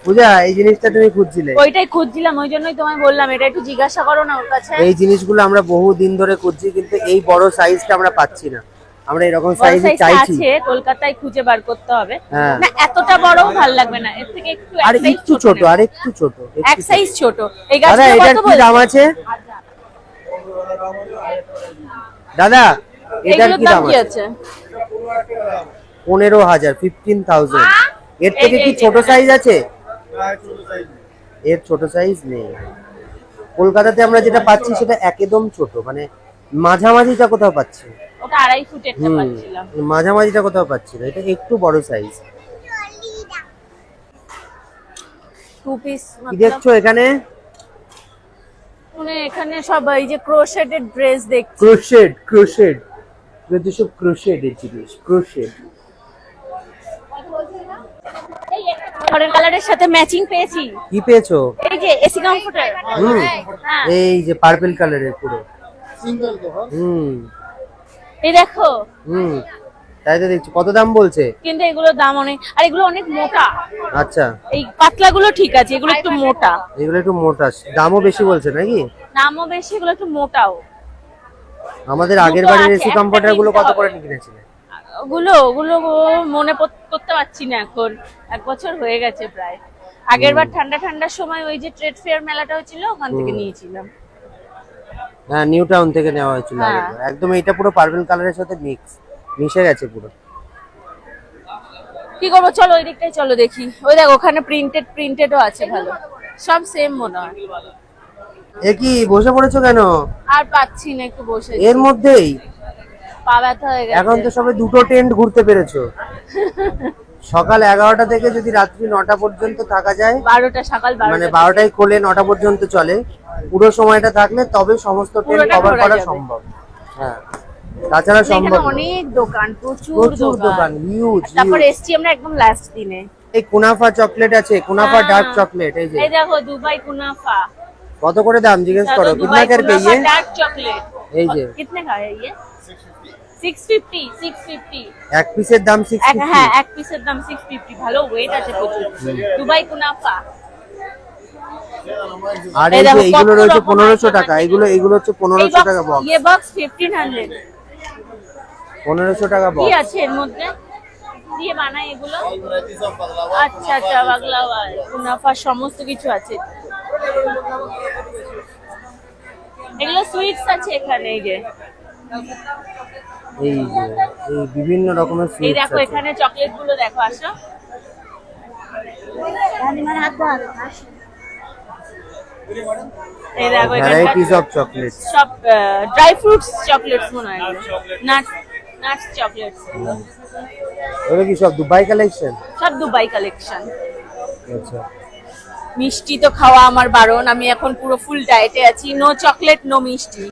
পূজা এই জিনিসটা তুমি খুঁজছিলে? ওইটাই খুঁজছিলাম, ওই জন্যই তোমায় বললাম এটা একটু জিজ্ঞাসা করো না ওর কাছে। এই জিনিসগুলো আমরা বহু দিন ধরে খুঁজছি, কিন্তু এই বড় সাইজটা আমরা পাচ্ছি না। আমরা এরকম সাইজই চাইছি। আছে কলকাতায় খুঁজে বার করতে হবে। না এতটা বড়ও ভালো লাগবে না, এর থেকে একটু আর একটু ছোট, আর একটু ছোট, এক সাইজ ছোট। এই দাদা গাছটা এটার কত কি দাম আছে? দাদা এটার কি দাম আছে? 15,000, 15,000। এর থেকে কি ছোট সাইজ আছে? এর ছোট সাইজ নেই। কলকাতাতে আমরা যেটা পাচ্ছি সেটা একদম ছোট, মানে মাঝামাঝিটা কোথাও পাচ্ছি। ওটা 2.5 ফুটেরটা পাচ্ছিলাম, মাঝামাঝিটা কোথাও পাচ্ছি না, এটা একটু বড় সাইজ। টু পিস কি দেখছো এখানে? মানে এখানে সব এই যে ক্রোশেটেড ড্রেস দেখছি। ক্রোশেড কিন্তু সব ক্রোশেডের জিনিস, ক্রোশেড। অরেঞ্জ কালারের সাথে ম্যাচিং পেয়েছি। কি পেয়েছো? এই যে এসি কমফোর্টার। এই যে পার্পল কালারের পুরো সিঙ্গেল তো। এই দেখো। তাই তো দেখছি। কত দাম বলছে? কিন্তু এগুলোর দাম অনেক, আর এগুলো অনেক মোটা। আচ্ছা, এই পাতলাগুলো ঠিক আছে, এগুলো একটু মোটা। এগুলো একটু মোটা, দামও বেশি বলছে নাকি? দামও বেশি, এগুলো একটু মোটাও। আমাদের আগের বাড়ির এসি কমফোর্টার গুলো কত করে কিনেছিলে? ওগুলো মনে করতে পারছি না এখন, 1 বছর হয়ে গেছে প্রায়। আগের বার ঠান্ডার সময় ওই যে ট্রেড ফেয়ার মেলাটা হচ্ছিল, ওখান থেকে নিয়েছিলাম। হ্যাঁ, নিউ টাউন থেকে নেওয়া হয়েছিল একদম। এটা পুরো পার্পল কালারের সাথে মিশে গেছে পুরো। কি করবো, চলো ওই দিকটাই চলো দেখি। ওই দেখ ওখানে প্রিন্টেডও আছে ভালো, সব সেম মনে হয়। এ কি বসে পড়েছো কেন? আর পাচ্ছি না, একটু বসে। এর মধ্যেই পা ব্যথা হয়ে গেছে। এখন তো সবে 2টো টেন্ট ঘুরতে পেরেছো। সকাল 11টা থেকে যদি রাত্রি 9টা পর্যন্ত থাকা যায়, 12টা সকাল 12টা, মানে 12টায় খোলে 9টা পর্যন্ত চলে, পুরো সময়টা থাকলে তবে সমস্ত টেন্ট কভার করা সম্ভব। হ্যাঁ, তাছাড়া সম্ভব। অনেক দোকান, প্রচুর দোকান, হিউজ। তারপর এসছি আমরা একদম লাস্ট দিনে। এই কুনাফা চকলেট আছে, কুনাফা ডার্ক চকলেট। এই যে এই দেখো দুবাই কুনাফা। কত করে দাম জিজ্ঞেস করো? कितना करके ये डार्क चॉकलेट? এই যে कितने का है ये? 650। এক পিসের দাম 650। হ্যাঁ, এক পিসের দাম 650। ভালো ওয়েট আছে প্রচুর। দুবাই কুনাফা। আর এই যে এগুলো রয়েছে 1500 টাকা। এগুলো হচ্ছে 1500 টাকা বক্স। ये बॉक्स 1500। 1500 টাকা বক্স। কি আছে এর মধ্যে? দিয়ে বানায় এগুলো? আচ্ছা, বাগলাওয়া, কুনাফা সমস্ত কিছু আছে। এগুলো সুইটস আছে এখানে। এই যে এই বিভিন্ন রকমের সুইটস। এই দেখো এখানে চকলেট গুলো দেখো, আসো। এই দেখো ভ্যারাইটিস অফ চকলেটস, সব ড্রাই ফ্রুটস চকলেটস মনে হয়, নাটস চকলেটস। ওগুলো কি সব দুবাই কালেকশন? সব দুবাই কালেকশন। আচ্ছা, মিষ্টি তো খাওয়া আমার বারণ, আমি এখন পুরো ফুল ডায়েটে আছি। নো চকলেট নো মিষ্টি।